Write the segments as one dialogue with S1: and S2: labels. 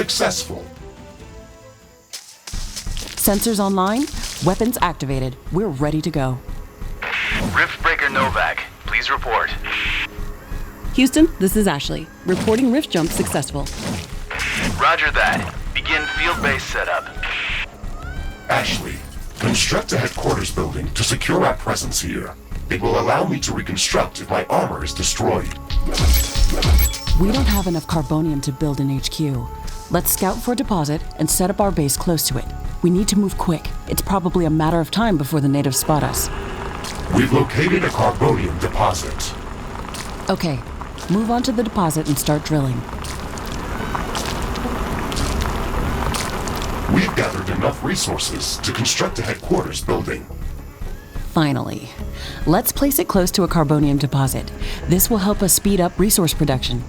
S1: successful.
S2: Sensors online, weapons activated. We're ready to go.
S3: Riftbreaker Novak, please report.
S2: Houston, this is Ashley. Reporting rift jump successful.
S3: Roger that. Begin field-based setup.
S1: Ashley, construct a headquarters building to secure our presence here. It will allow me to reconstruct if my armor is destroyed.
S2: We don't have enough carbonium to build an HQ. Let's scout for a deposit and set up our base close to it. We need to move quick. It's probably a matter of time before the natives spot us.
S1: We've located a carbonium deposit.
S2: Okay, move on to the deposit and start drilling.
S1: We've gathered enough resources to construct a headquarters building.
S2: Finally. Let's place it close to a carbonium deposit. This will help us speed up resource production.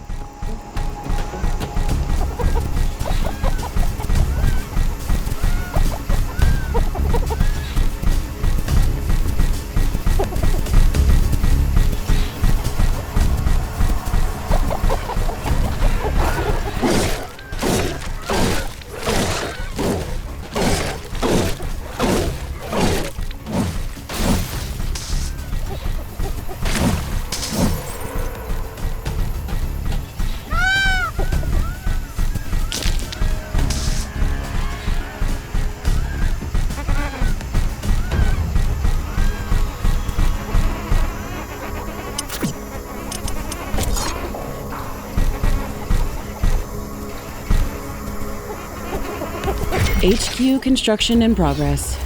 S2: HQ construction in progress.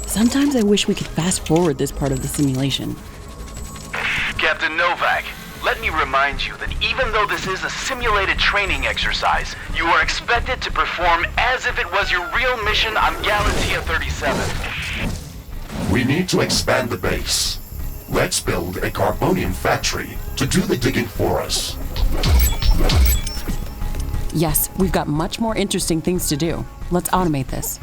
S2: Sometimes I wish we could fast forward this part of the simulation.
S3: Captain Novak, let me remind you that even though this is a simulated training exercise, you are expected to perform as if it was your real mission on Galatea 37.
S1: We need to expand the base. Let's build a carbonium factory to do the digging for us.
S2: Yes, we've got much more interesting things to do. Let's automate this.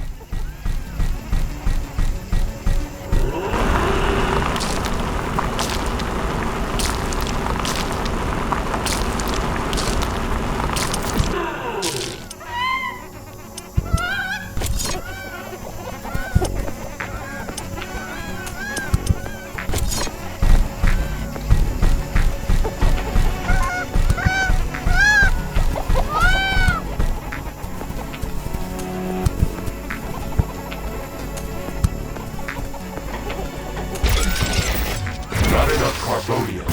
S1: Not enough carbonium.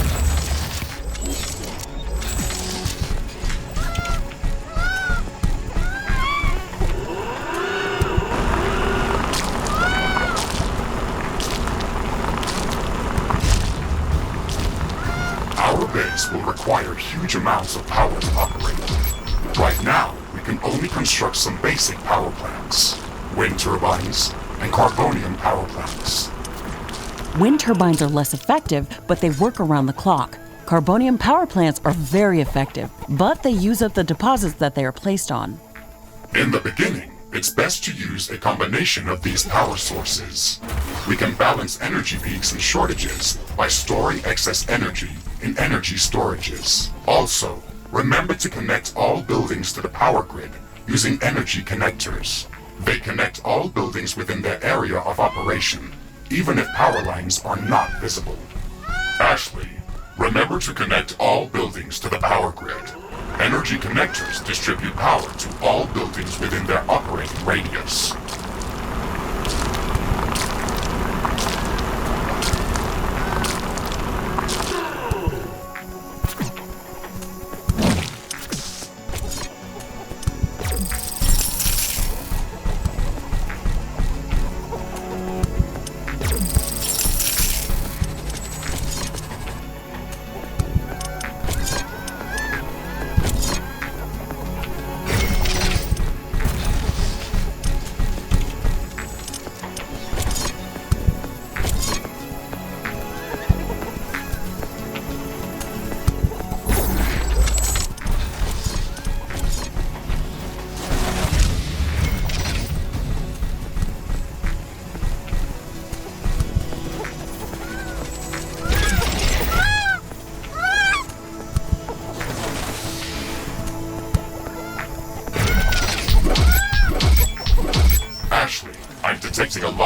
S1: Our base will require huge amounts of power to operate. Right now, we can only construct some basic power plants, wind turbines, and carbonium power plants.
S2: Wind turbines are less effective, but they work around the clock. Carbonium power plants are very effective, but they use up the deposits that they are placed on.
S1: In the beginning, it's best to use a combination of these power sources. We can balance energy peaks and shortages by storing excess energy in energy storages. Also, remember to connect all buildings to the power grid using energy connectors. They connect all buildings within their area of operation, even if power lines are not visible. Ashley, remember to connect all buildings to the power grid. Energy connectors distribute power to all buildings within their operating radius.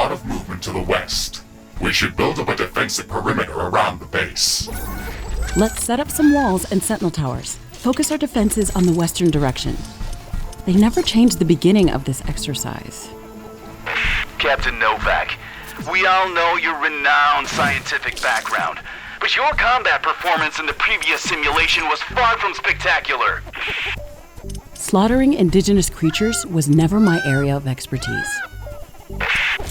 S1: lot of movement to the west. We should build up a defensive perimeter around the base.
S2: Let's set up some walls and sentinel towers. Focus our defenses on the western direction. They never changed the beginning of this exercise.
S3: Captain Novak, we all know your renowned scientific background, but your combat performance in the previous simulation was far from spectacular.
S2: Slaughtering indigenous creatures was never my area of expertise.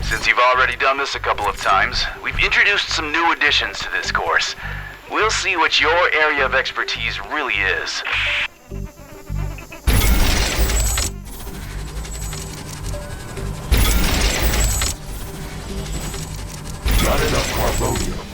S3: Since you've already done this a couple of times, we've introduced some new additions to this course. We'll see what your area of expertise really is.
S1: Not enough carbonium.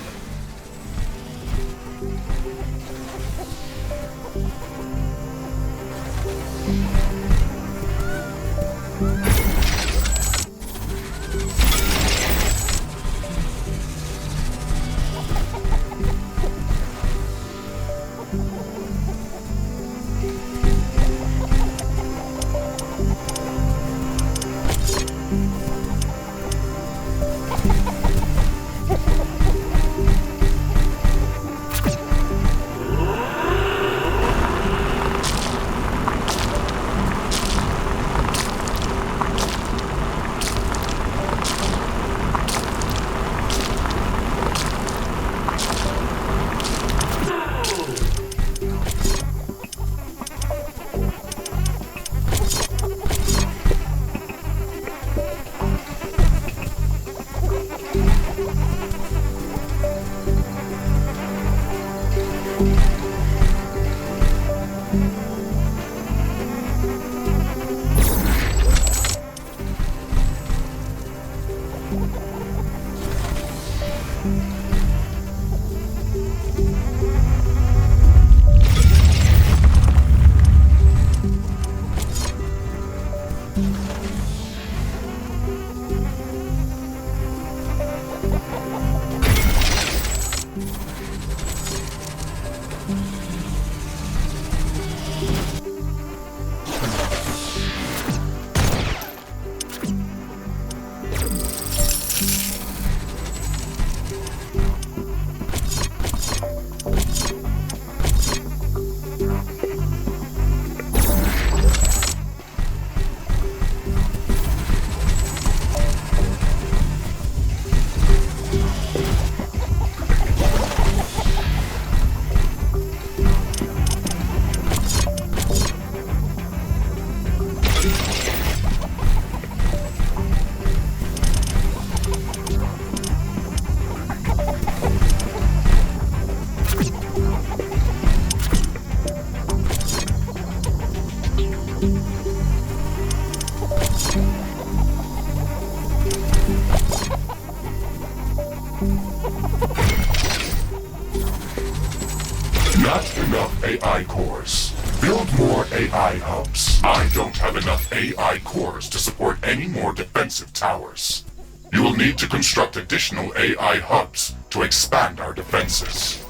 S1: Not enough AI cores. Build more AI hubs. I don't have enough AI cores to support any more defensive towers. You will need to construct additional AI hubs to expand our defenses.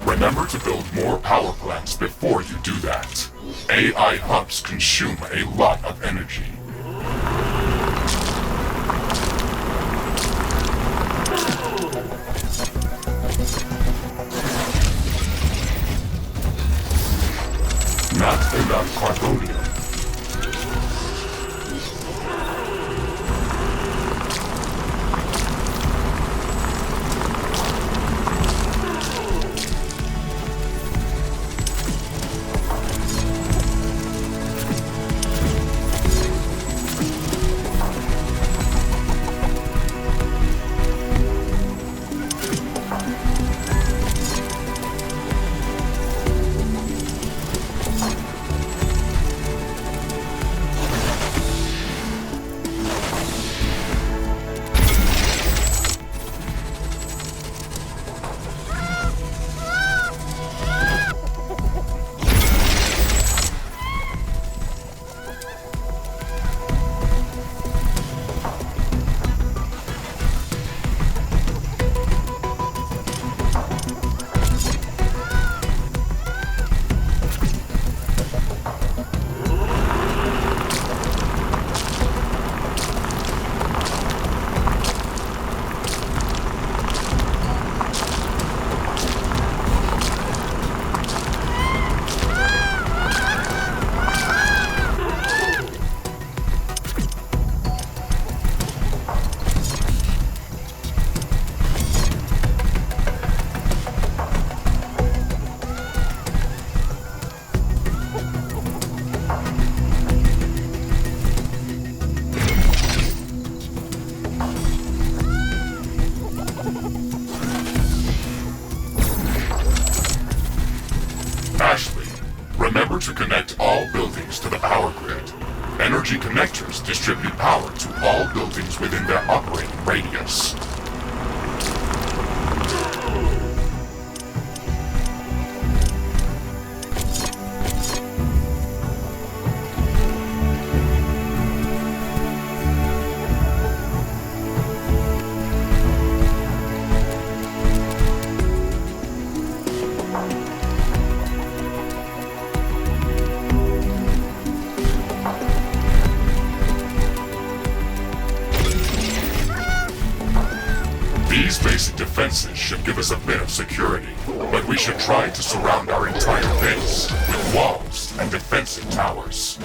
S1: Remember to build more power plants before you do that. AI hubs consume a lot of energy. Not enough carbonium. to connect all buildings to the power grid. Energy connectors distribute power to all buildings within their operating radius. These basic defenses should give us a bit of security, but we should try to surround our entire base with walls and defensive towers.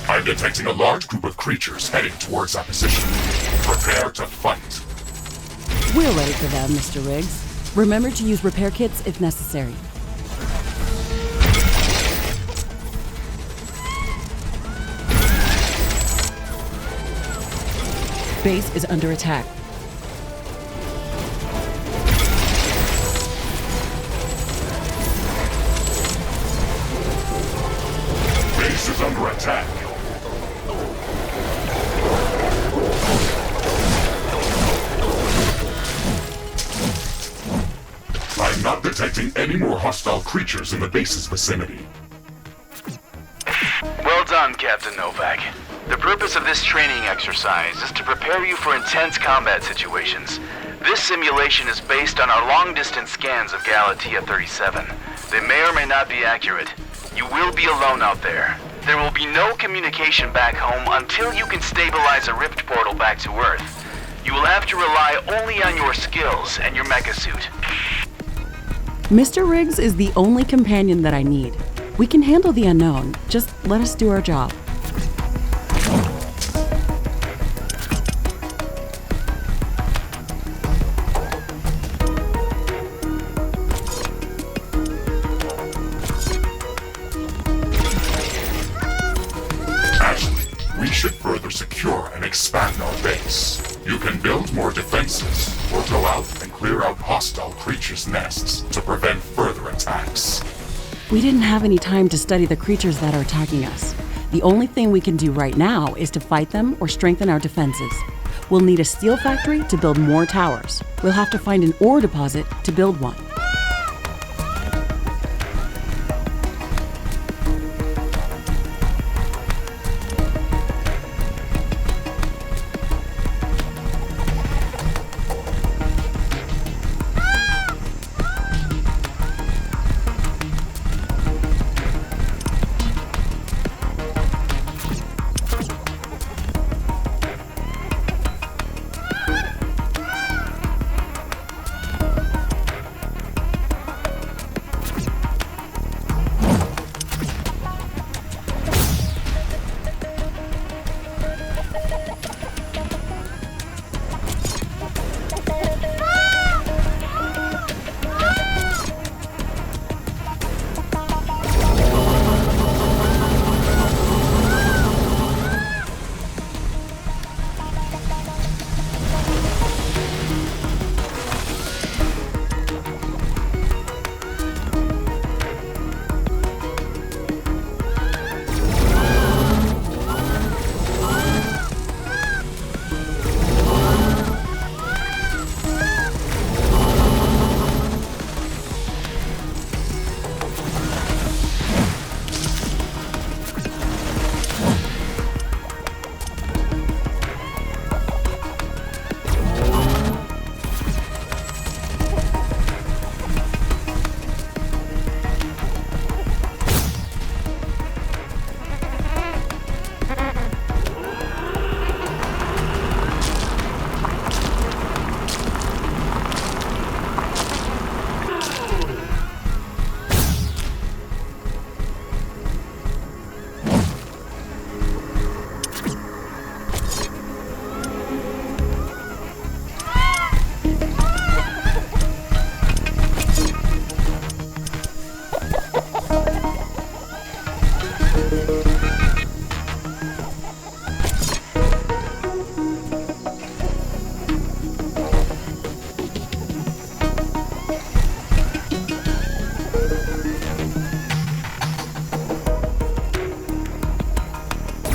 S1: I'm detecting a large group of creatures heading towards our position. Prepare to fight.
S2: We're ready for them, Mr. Riggs. Remember to use repair kits if necessary. Base is under attack.
S1: Base is under attack. I'm not detecting any more hostile creatures in the base's vicinity.
S3: Well done, Captain Novak. The purpose of this training exercise is to prepare you for intense combat situations. This simulation is based on our long-distance scans of Galatea 37. They may or may not be accurate. You will be alone out there. There will be no communication back home until you can stabilize a rift portal back to Earth. You will have to rely only on your skills and your mecha suit.
S2: Mr. Riggs is the only companion that I need. We can handle the unknown. Just let us do our job.
S1: We should further secure and expand our base. You can build more defenses, or go out and clear out hostile creatures' nests to prevent further attacks.
S2: We didn't have any time to study the creatures that are attacking us. The only thing we can do right now is to fight them or strengthen our defenses. We'll need a steel factory to build more towers. We'll have to find an ore deposit to build one.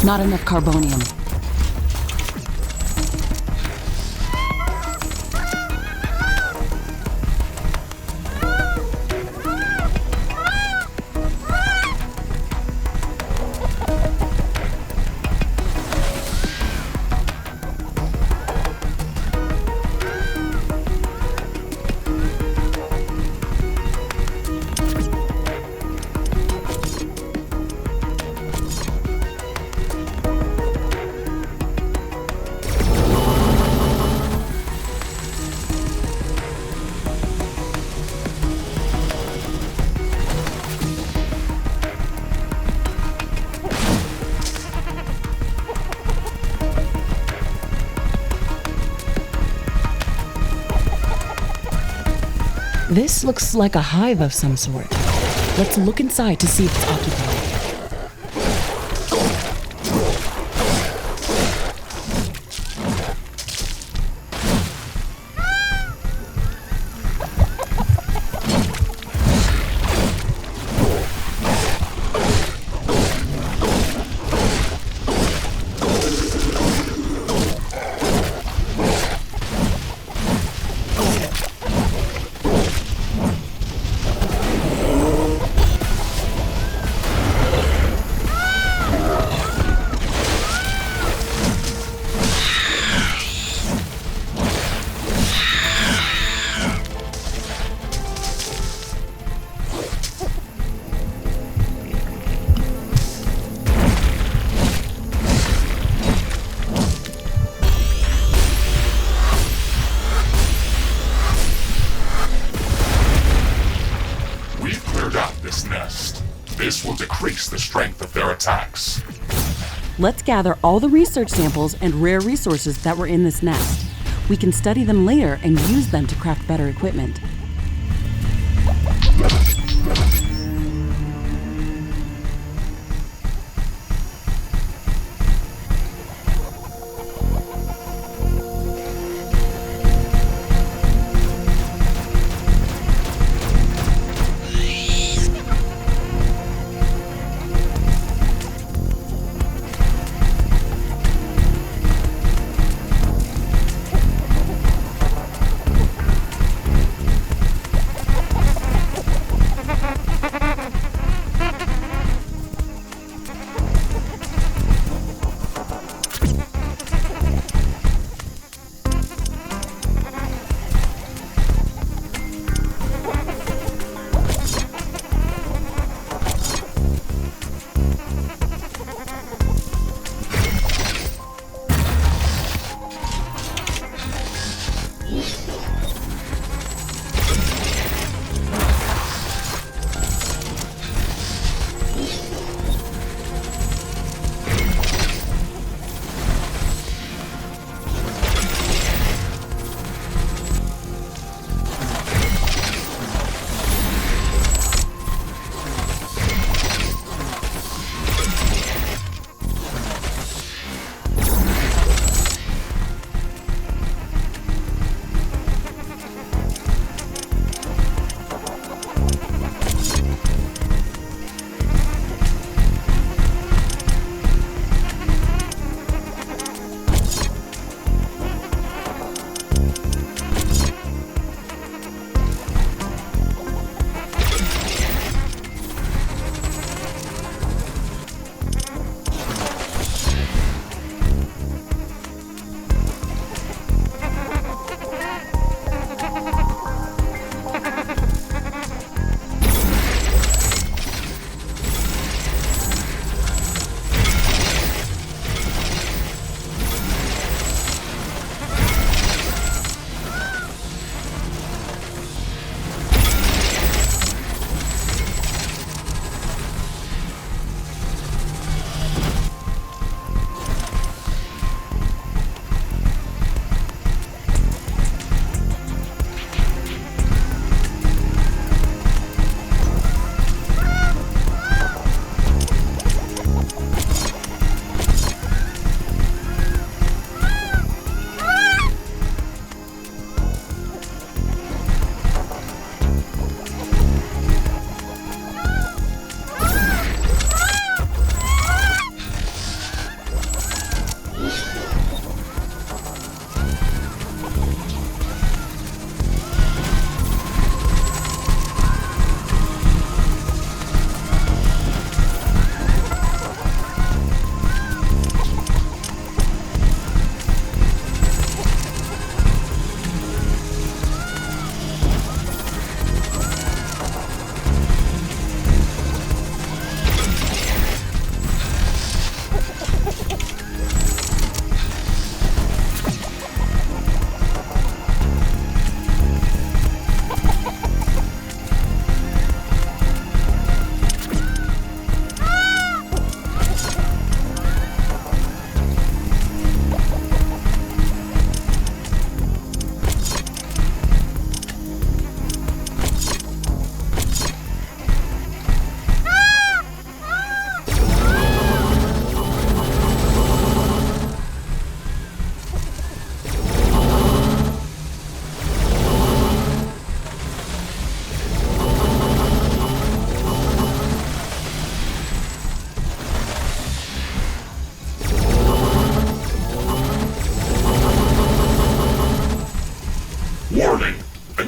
S2: Not enough carbonium. This looks like a hive of some sort. Let's look inside to see if it's occupied.
S1: This will decrease the strength of their attacks.
S2: Let's gather all the research samples and rare resources that were in this nest. We can study them later and use them to craft better equipment.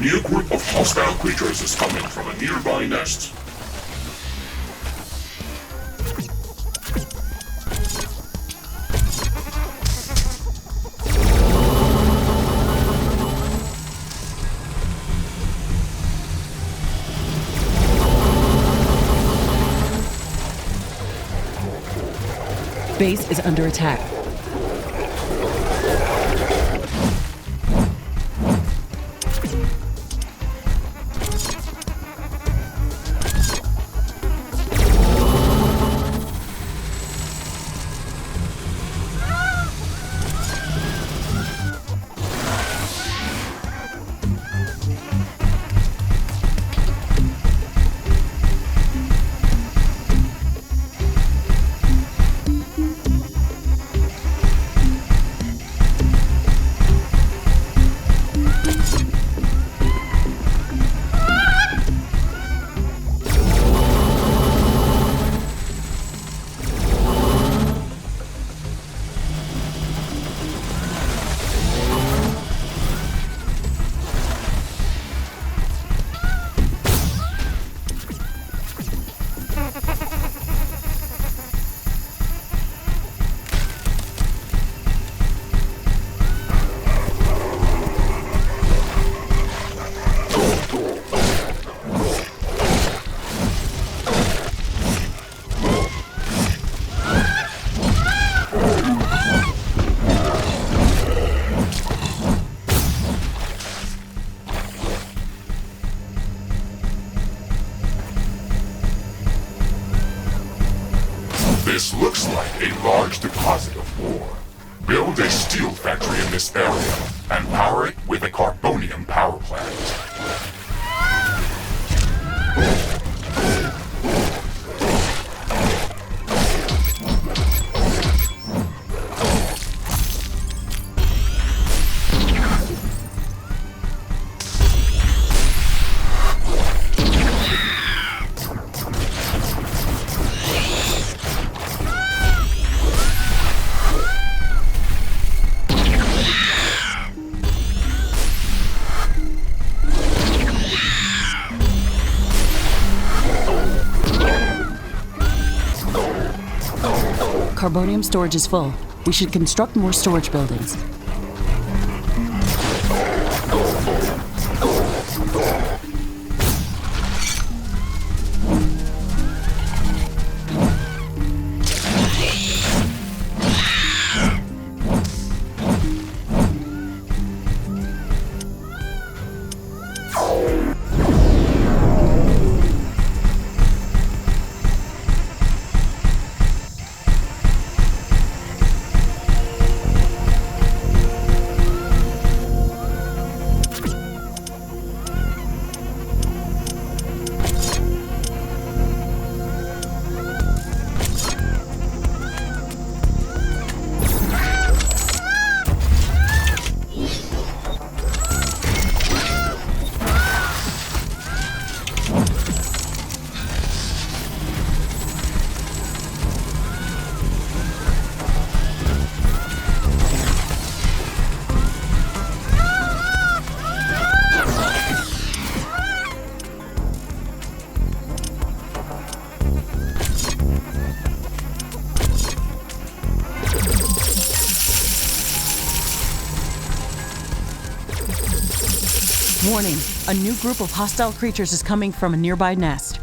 S1: new group of hostile creatures is coming from a nearby nest.
S2: Base is under attack.
S1: This looks like a large deposit of ore. Build a steel factory in this area and power it with a carbonium power plant.
S2: Carbonium storage is full. We should construct more storage buildings. Warning, a new group of hostile creatures is coming from a nearby nest.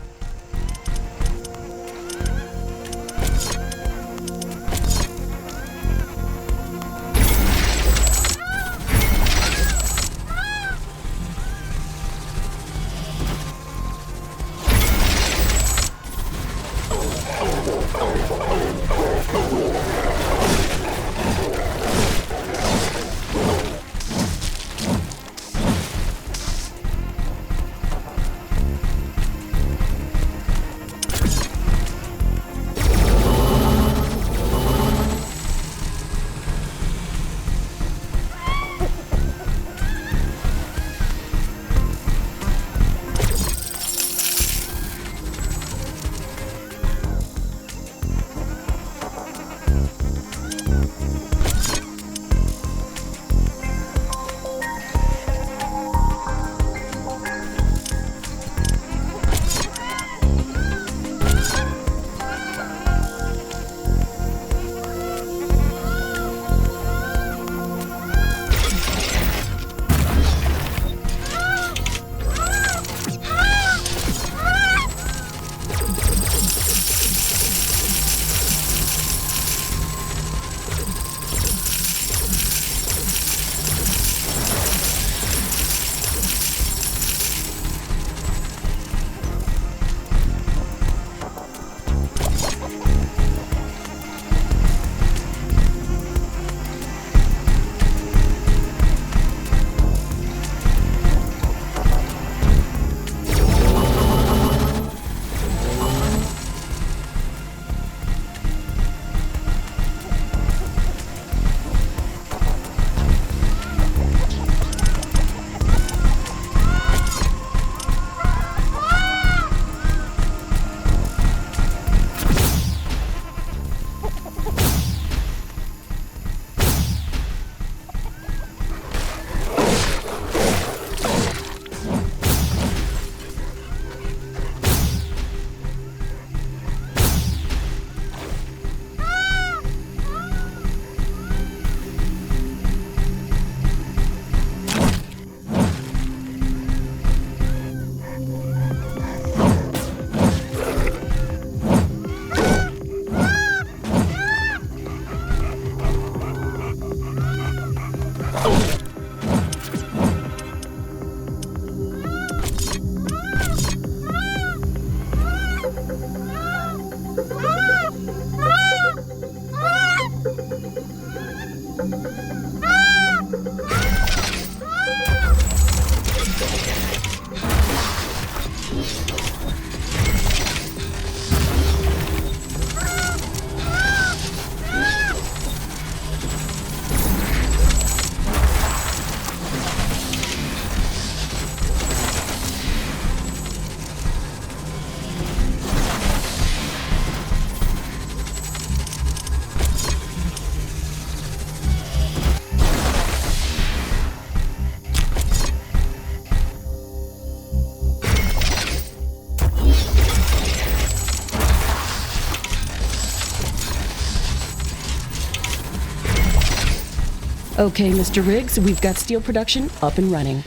S2: Okay, Mr. Riggs, we've got steel production up and running.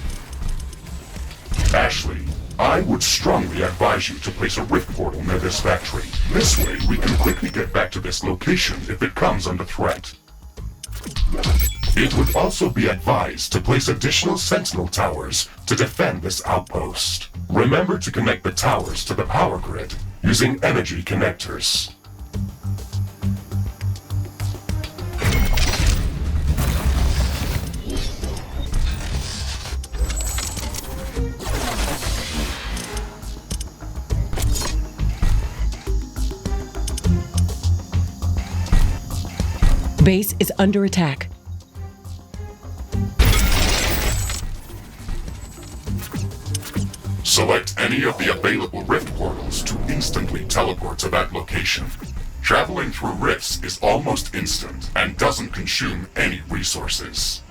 S1: Ashley, I would strongly advise you to place a rift portal near this factory. This way, we can quickly get back to this location if it comes under threat. It would also be advised to place additional sentinel towers to defend this outpost. Remember to connect the towers to the power grid using energy connectors.
S2: Base is under attack.
S1: Select any of the available rift portals to instantly teleport to that location. Traveling through rifts is almost instant and doesn't consume any resources.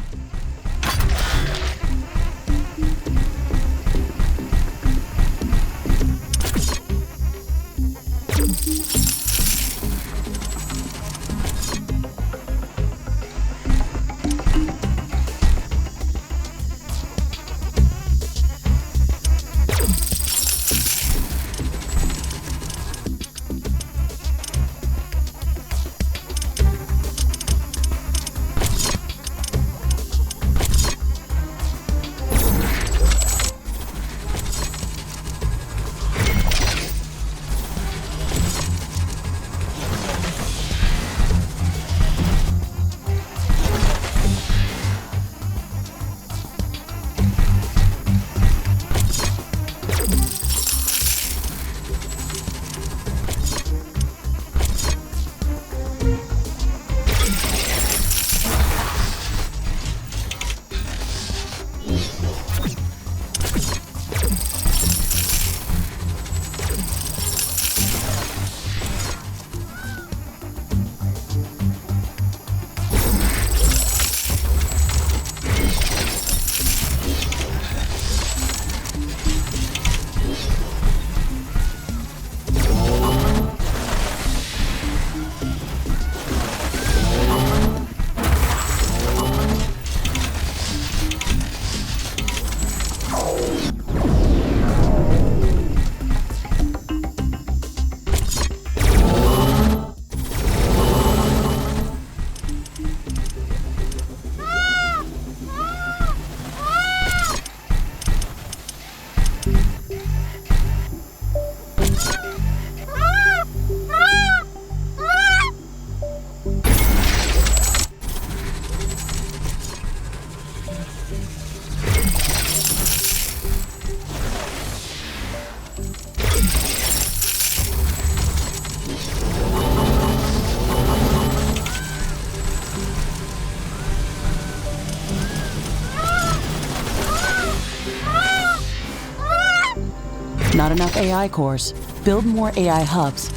S2: Not enough AI cores. Build more AI hubs.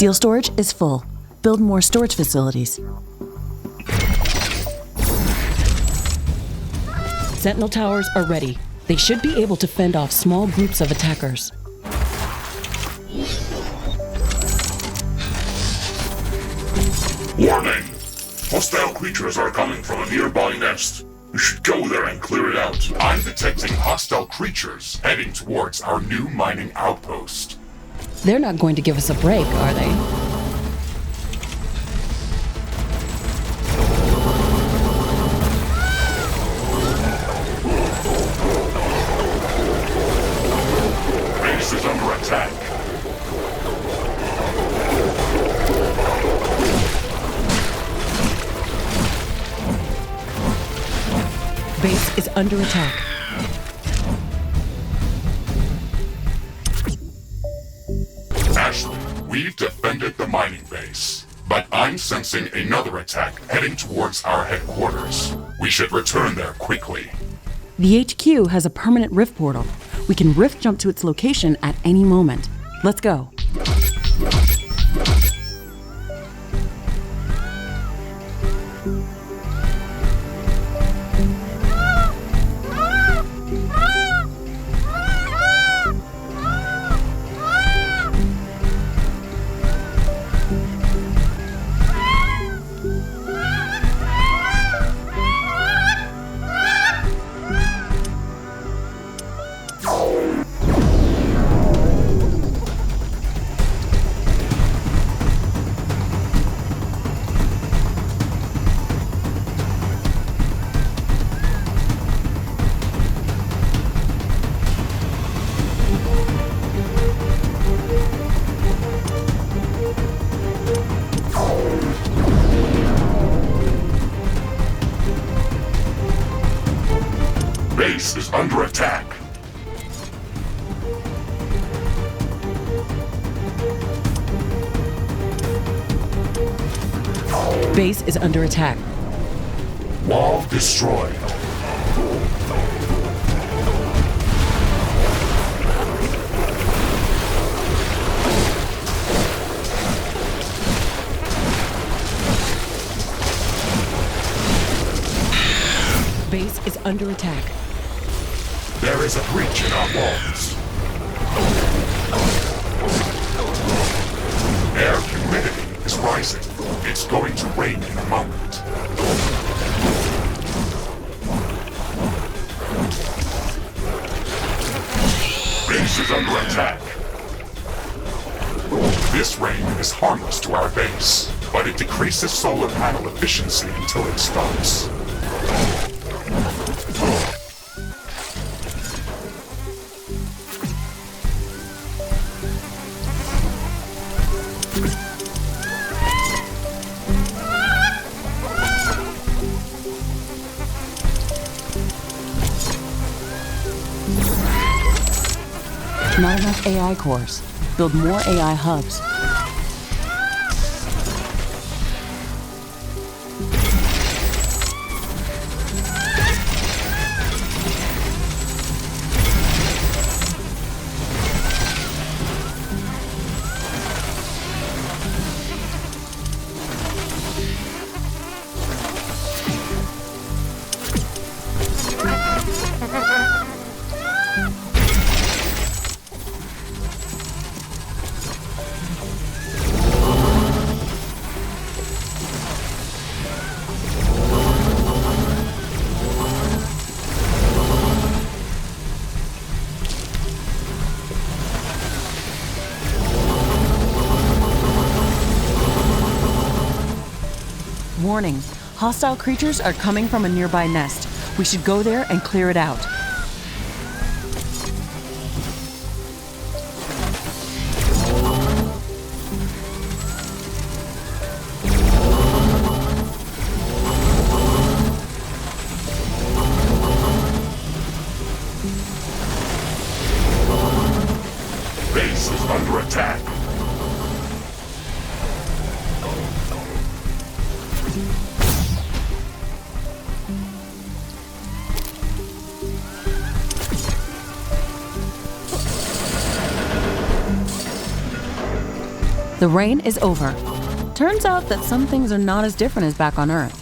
S2: Steel storage is full. Build more storage facilities. Sentinel towers are ready. They should be able to fend off small groups of attackers.
S1: Warning! Hostile creatures are coming from a nearby nest. You should go there and clear it out. I'm detecting hostile creatures heading towards our new mining outpost.
S2: They're not going to give us a break, are they?
S1: Base is under attack.
S2: Base is under attack.
S1: We've defended the mining base, but I'm sensing another attack heading towards our headquarters. We should return there quickly.
S2: The HQ has a permanent rift portal. We can rift jump to its location at any moment. Let's go.
S1: Base is under attack.
S2: Base is under attack.
S1: Wall destroyed.
S2: Base is under attack.
S1: There is a breach in our walls. Air humidity is rising. It's going to rain in a moment. Base is under attack. This rain is harmless to our base, but it decreases solar panel efficiency until it stops.
S2: Not enough AI cores. Build more AI hubs. Warning, hostile creatures are coming from a nearby nest. We should go there and clear it out.
S1: Base is under attack.
S2: The rain is over. Turns out that some things are not as different as back on Earth.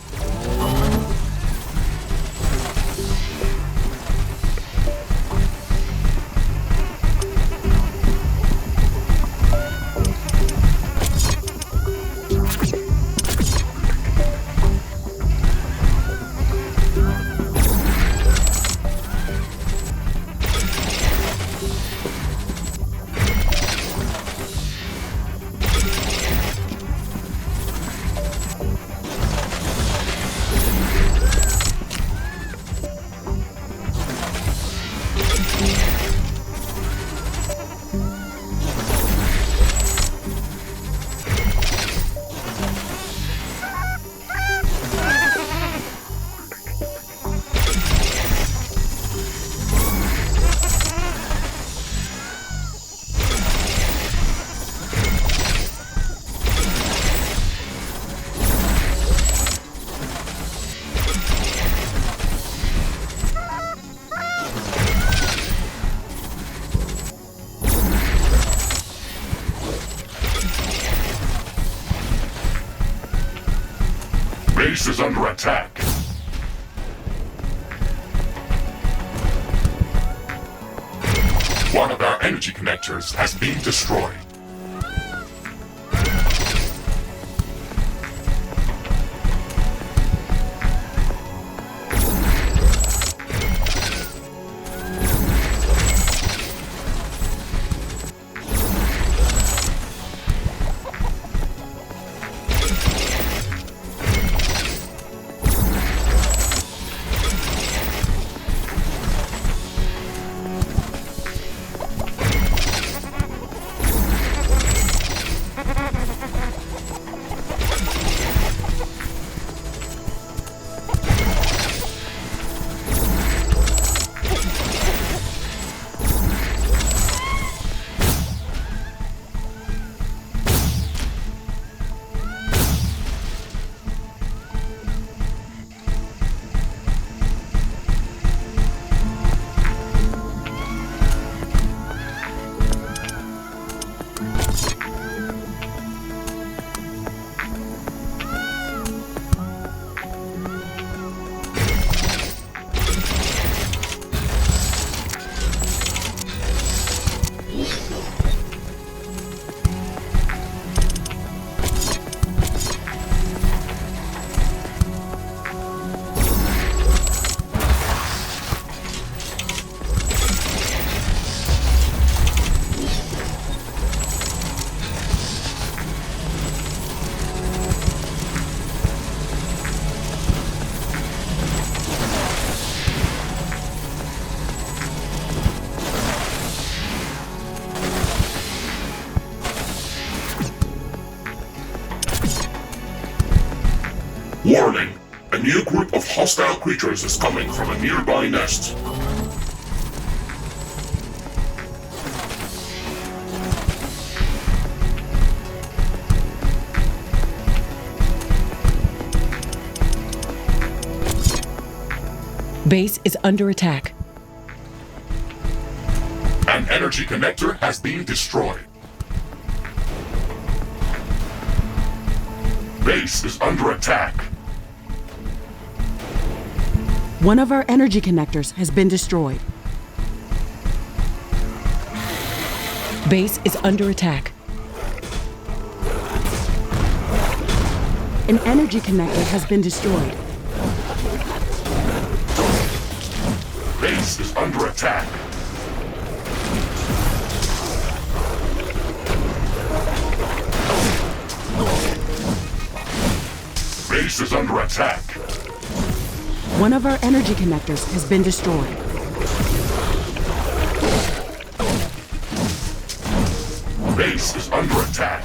S1: Base is under attack. One of our energy connectors has been destroyed. Warning! A new group of hostile creatures is coming from a nearby nest.
S2: Base is under attack.
S1: An energy connector has been destroyed. Base is under attack.
S2: One of our energy connectors has been destroyed. Base is under attack. An energy connector has been destroyed.
S1: Base is under attack. Base is under attack.
S2: One of our energy connectors has been destroyed.
S1: Base is under attack.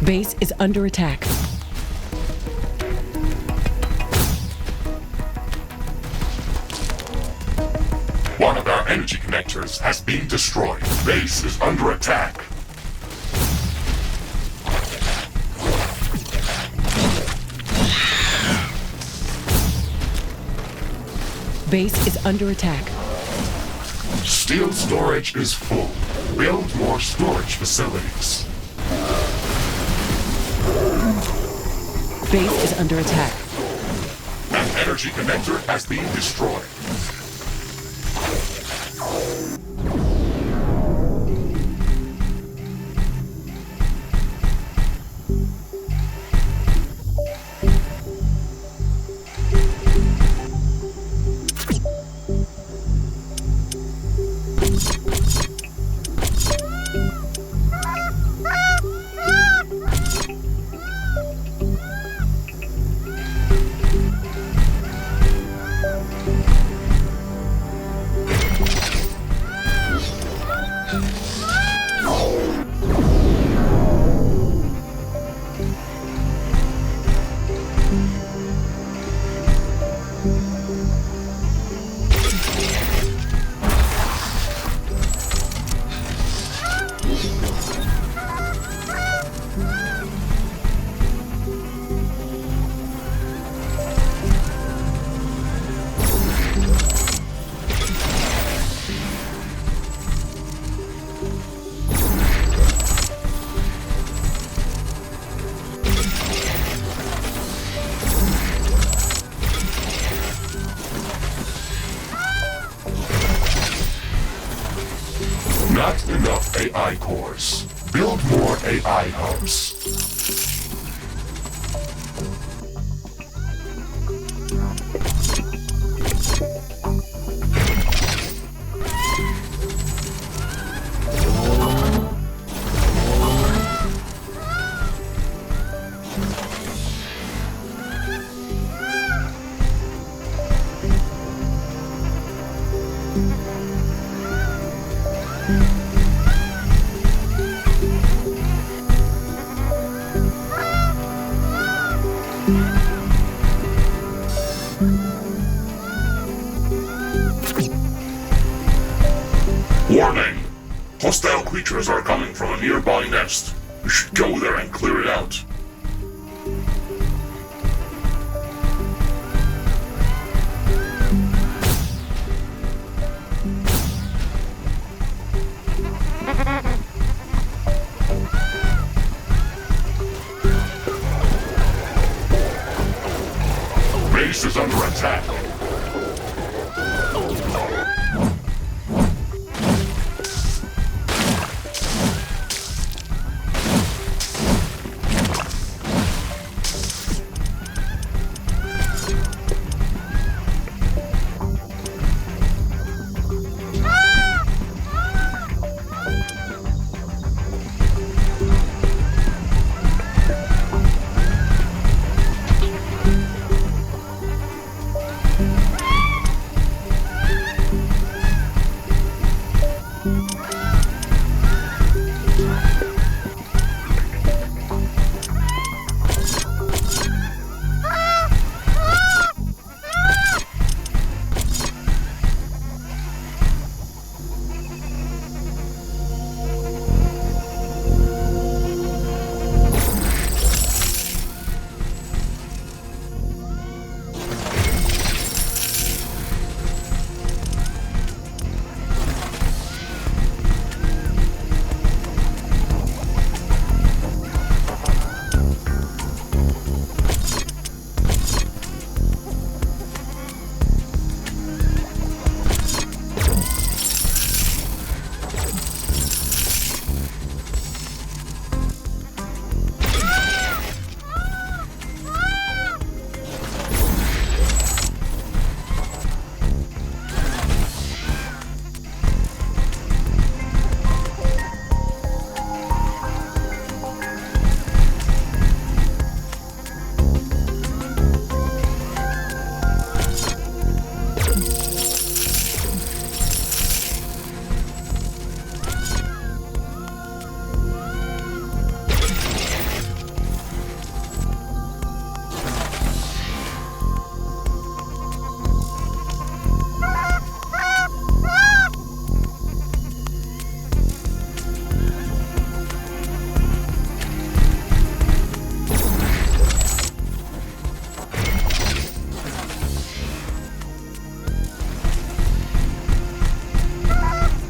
S2: Base is under attack.
S1: One of our energy connectors has been destroyed. Base is under attack.
S2: Base is under attack.
S1: Steel storage is full. Build more storage facilities.
S2: Base is under attack.
S1: An energy connector has been destroyed. enough AI cores. Build more AI hubs. Warning! Hostile creatures are coming from a nearby nest. You should go there and clear it out. Base is under attack.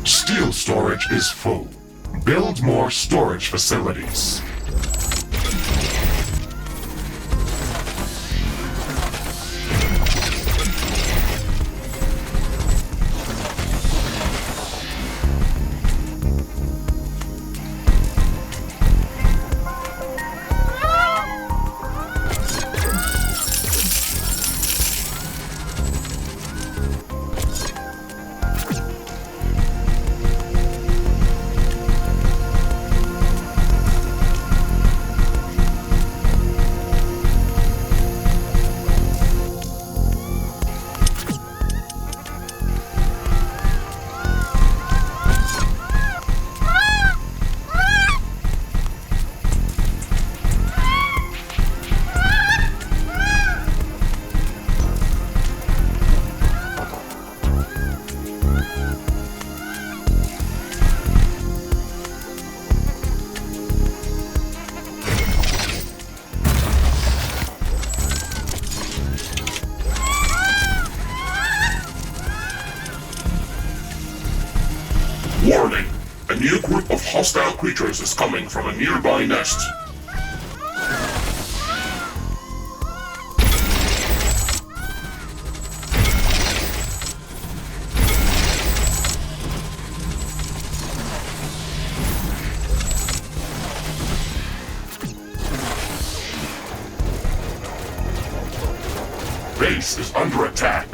S1: Steel storage is full. Build more storage facilities. Warning! A new group of hostile creatures is coming from a nearby nest. base is under attack.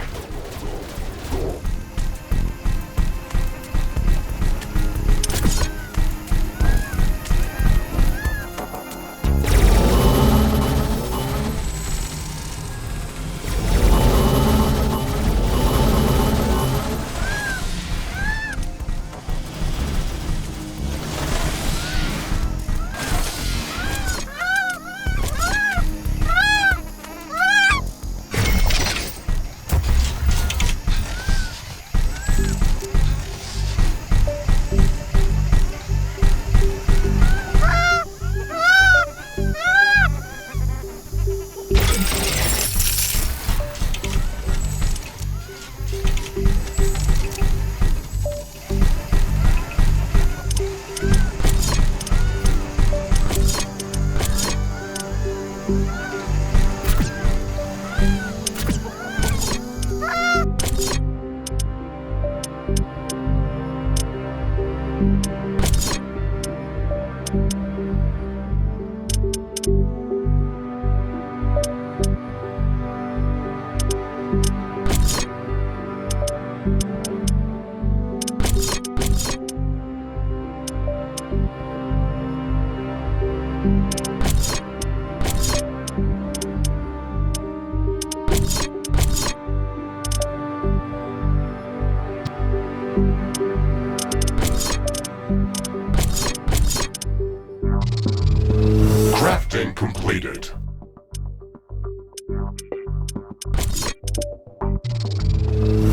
S1: Crafting completed.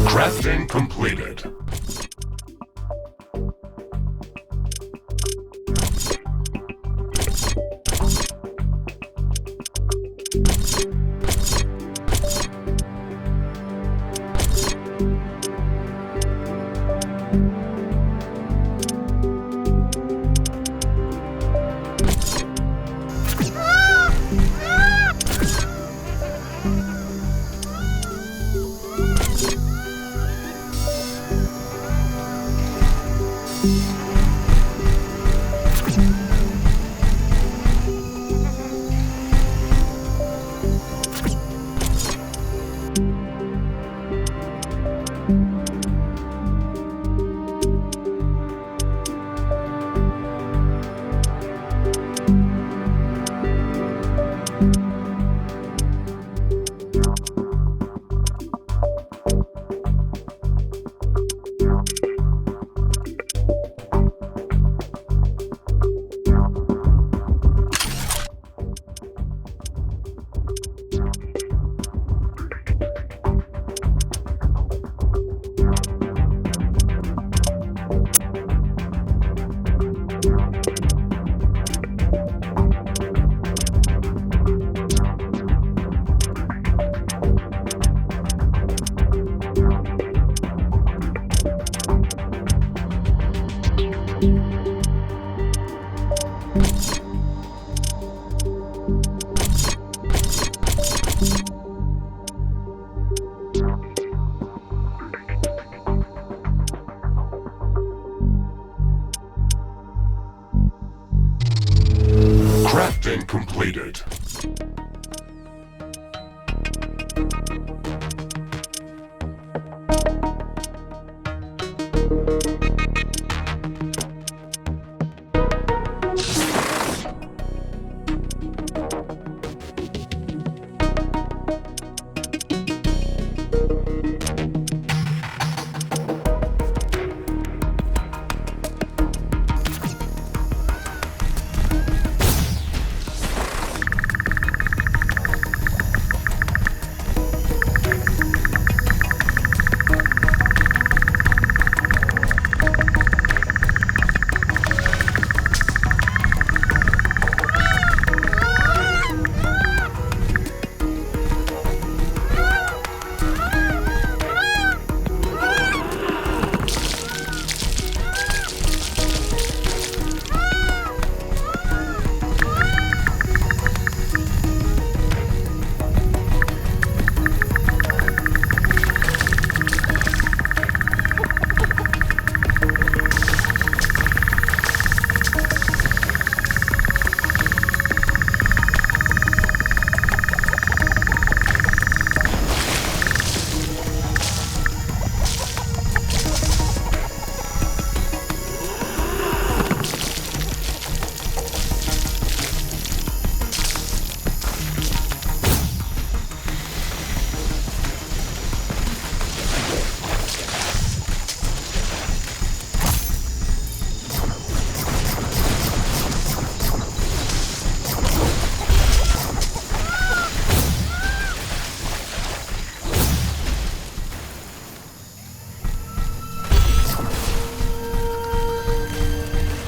S1: Crafting completed. Crafting completed.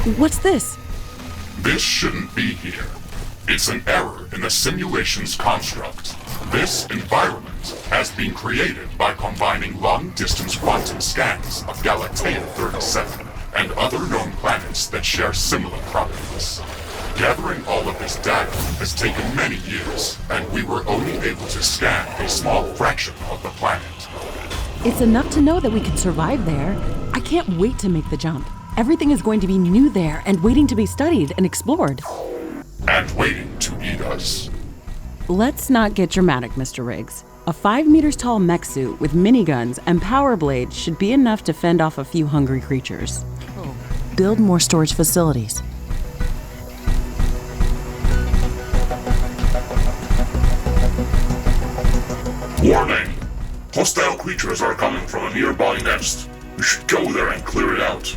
S2: What's this?
S1: This shouldn't be here. It's an error in the simulation's construct. This environment has been created by combining long-distance quantum scans of Galatea 37 and other known planets that share similar properties. Gathering all of this data has taken many years, and we were only able to scan a small fraction of the planet.
S2: It's enough to know that we could survive there. I can't wait to make the jump. Everything is going to be new there and waiting to be studied and explored.
S1: And waiting to eat us.
S2: Let's not get dramatic, Mr. Riggs. A 5 meters tall mech suit with miniguns and power blades should be enough to fend off a few hungry creatures. Build more storage facilities.
S1: Warning! Hostile creatures are coming from a nearby nest. We should go there and clear it out.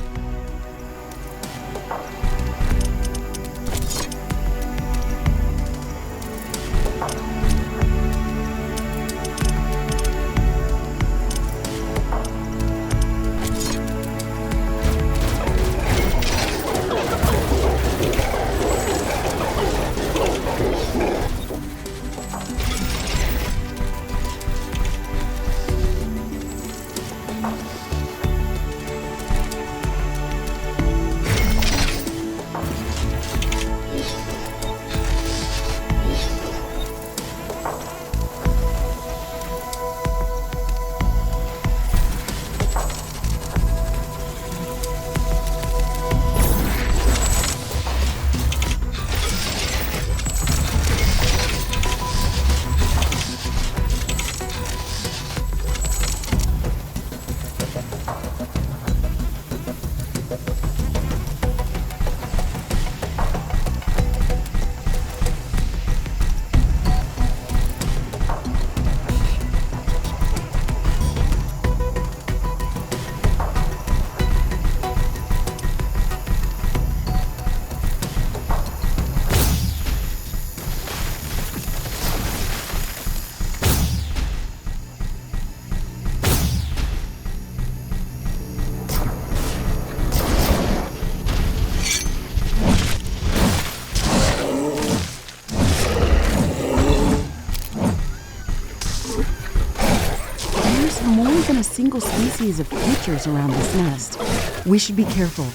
S2: A single species of creatures around this nest. We should be careful.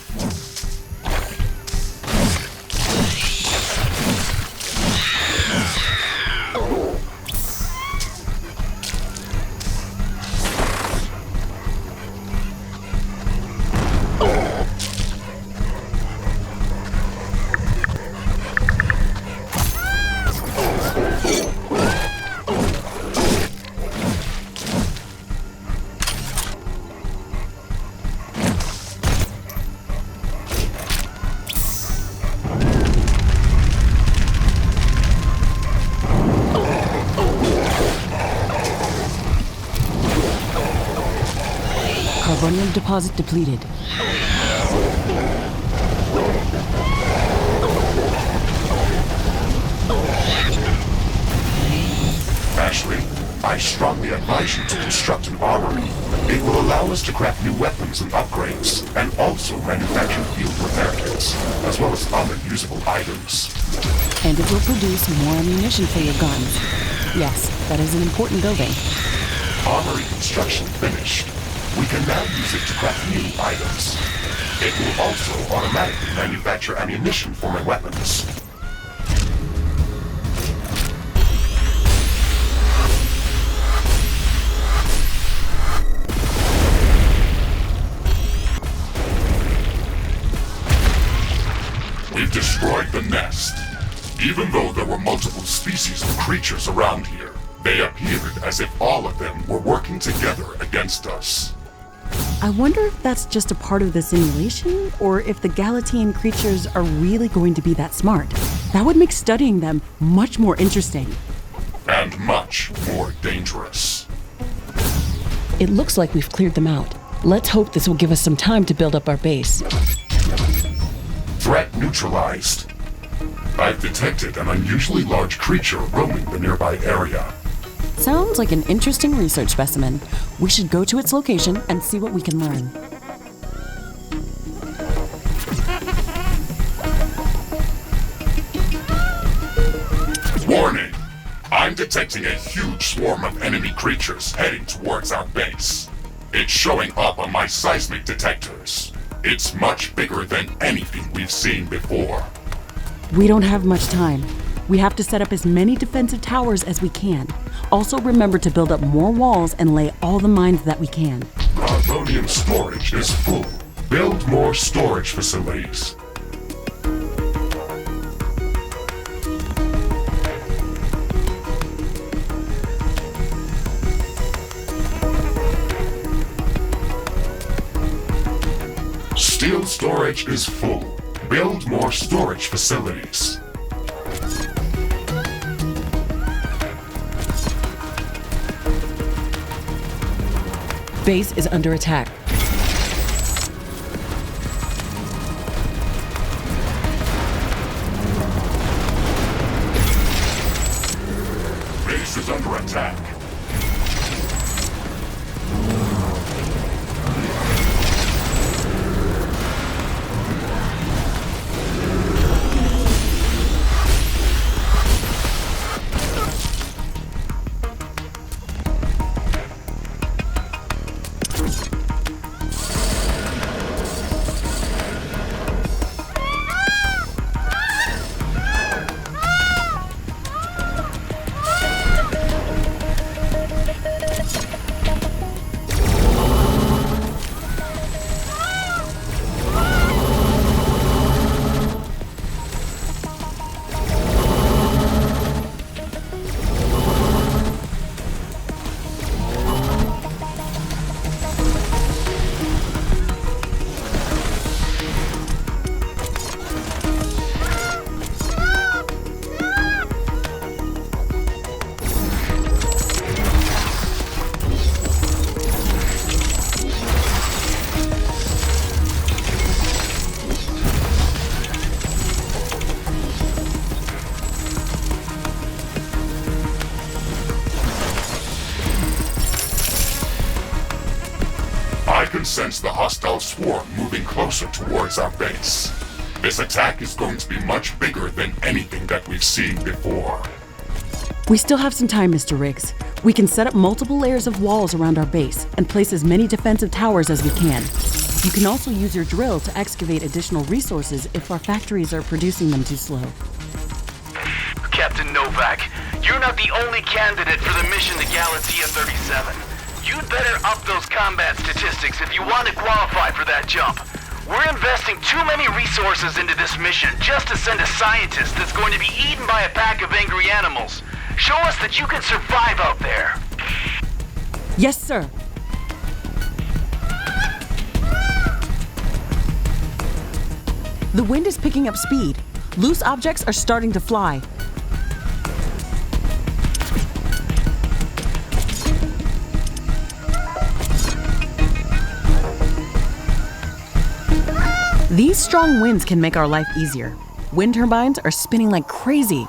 S2: Carbonium deposit depleted.
S1: Ashley, I strongly advise you to construct an armory. It will allow us to craft new weapons and upgrades, and also manufacture field repair kits, as well as other usable items.
S2: And it will produce more ammunition for your guns. Yes, that is an important building.
S1: Armory construction finished. We can now use it to craft new items. It will also automatically manufacture ammunition for my weapons. We've destroyed the nest. Even though there were multiple species of creatures around here, they appeared as if all of them were working together against us.
S2: I wonder if that's just a part of the simulation, or if the Galatean creatures are really going to be that smart. That would make studying them much more interesting.
S1: And much more dangerous.
S2: It looks like we've cleared them out. Let's hope this will give us some time to build up our base.
S1: Threat neutralized. I've detected an unusually large creature roaming the nearby area.
S2: Sounds like an interesting research specimen. We should go to its location and see what we can learn.
S1: detecting a huge swarm of enemy creatures heading towards our base. It's showing up on my seismic detectors. It's much bigger than anything we've seen before.
S2: We don't have much time. We have to set up as many defensive towers as we can. Also remember to build up more walls and lay all the mines that we can.
S1: Carbonium storage is full. Build more storage facilities. Steel storage is full. Build more storage facilities.
S2: Base is under attack.
S1: Base is under attack. I can sense the hostile swarm moving closer towards our base. This attack is going to be much bigger than anything that we've seen before.
S2: We still have some time, Mr. Riggs. We can set up multiple layers of walls around our base and place as many defensive towers as we can. You can also use your drill to excavate additional resources if our factories are producing them too slow.
S3: Captain Novak, you're not the only candidate for the mission to Galatea 37. You'd better up those combat statistics if you want to qualify for that jump. We're investing too many resources into this mission just to send a scientist that's going to be eaten by a pack of angry animals. Show us that you can survive out there.
S2: Yes, sir. The wind is picking up speed. Loose objects are starting to fly. These strong winds can make our life easier. Wind turbines are spinning like crazy.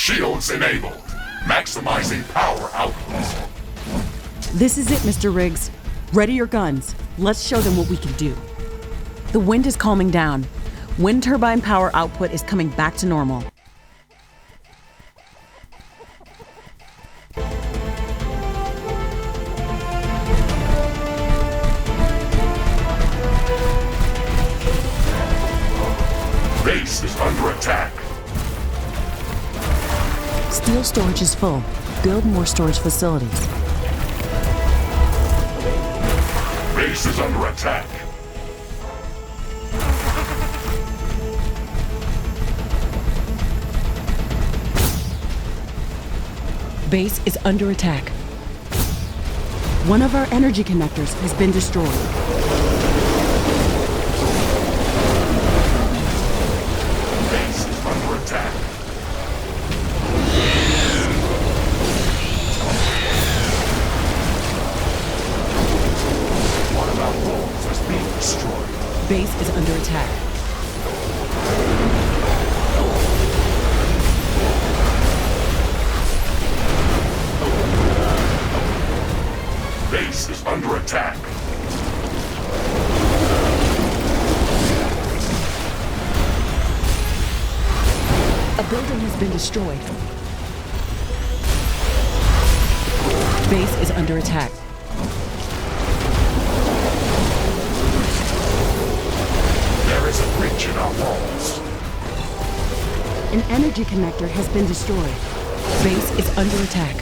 S1: Shields enabled. Maximizing power output.
S2: This is it, Mr. Riggs. Ready your guns. Let's show them what we can do. The wind is calming down. Wind turbine power output is coming back to normal.
S1: Base is under attack.
S2: Steel storage is full. Build more storage facilities.
S1: Base is under attack.
S2: Base is under attack. One of our energy connectors has been destroyed.
S1: Base is under attack. One of our walls is being destroyed.
S2: Base is under attack.
S1: Base is under attack.
S2: A building has been destroyed. Base is under attack.
S1: There is a breach in our walls.
S2: An energy connector has been destroyed. Base is under attack.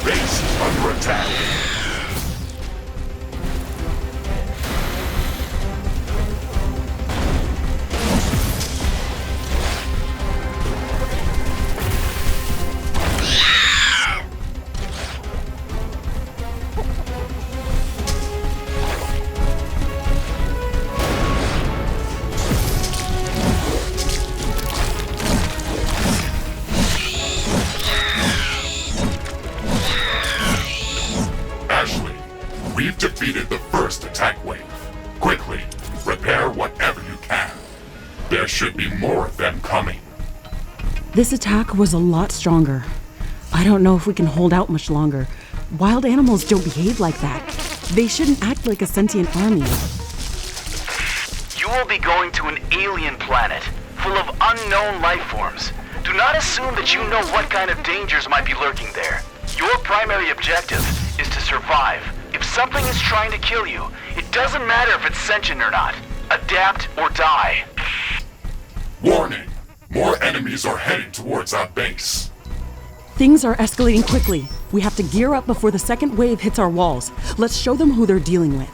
S1: Base is under attack. Ashley, we've defeated the first attack wave. Quickly, repair whatever you can. There should be more of them coming.
S2: This attack was a lot stronger. I don't know if we can hold out much longer. Wild animals don't behave like that. They shouldn't act like a sentient army.
S3: You will be going to an alien planet full of unknown life forms. Do not assume that you know what kind of dangers might be lurking there. Your primary objective is to survive. If something is trying to kill you, it doesn't matter if it's sentient or not. Adapt or die.
S1: Warning! More enemies are heading towards our base.
S2: Things are escalating quickly. We have to gear up before the second wave hits our walls. Let's show them who they're dealing with.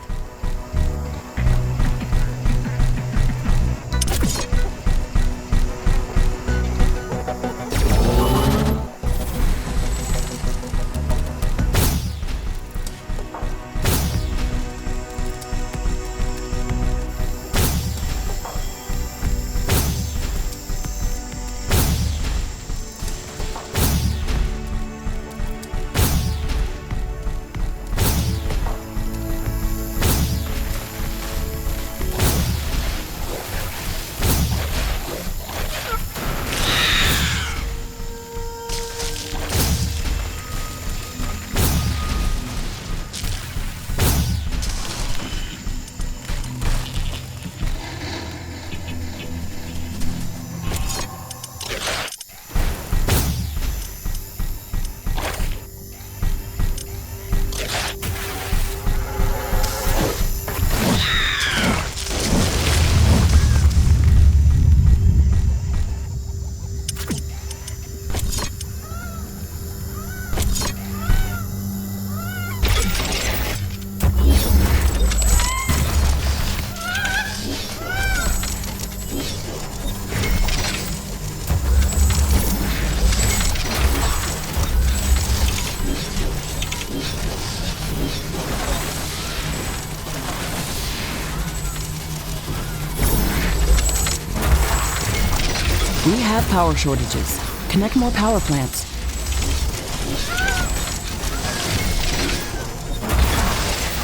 S2: We have power shortages. Connect more power plants.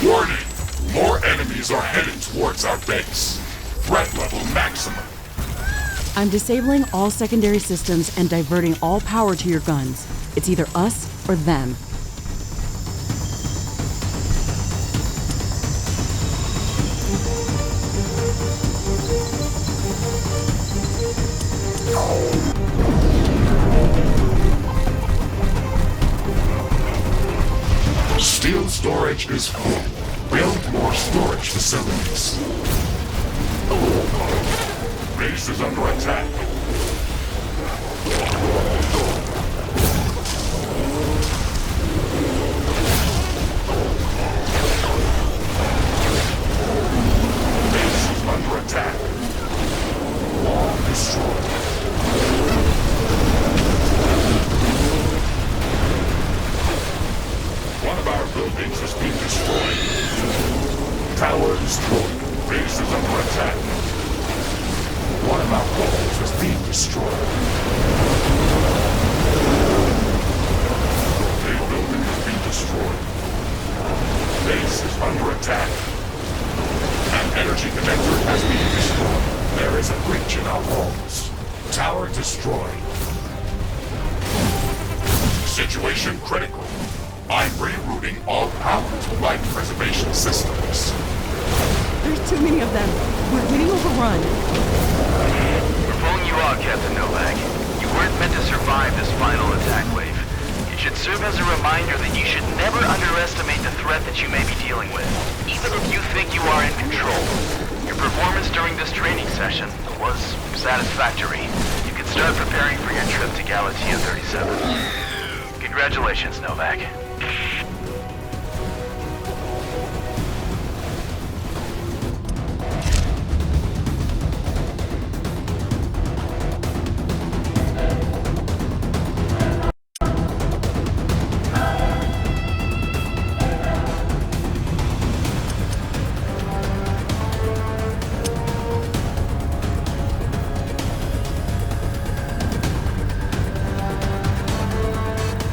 S1: Warning! More enemies are headed towards our base. Threat level maximum.
S2: I'm disabling all secondary systems and diverting all power to your guns. It's either us or them.
S1: Steel storage is full. Build more storage facilities. Base is under attack. Base is under attack. Wall destroyed. One of our buildings has been destroyed. Tower destroyed. Base is under attack. One of our walls has been destroyed. A building has been destroyed. Base is under attack. An energy connector has been destroyed. There is a breach in our walls. Tower destroyed. Situation critical. I'm rerouting all power to life preservation systems.
S2: There's too many of them. We're getting overrun.
S3: We're pulling you out, Captain Novak. You weren't meant to survive this final attack wave. It should serve as a reminder that you should never underestimate the threat that you may be dealing with, even if you think you are in control. Your performance during this training session was satisfactory. You can start preparing for your trip to Galatea 37. Congratulations, Novak.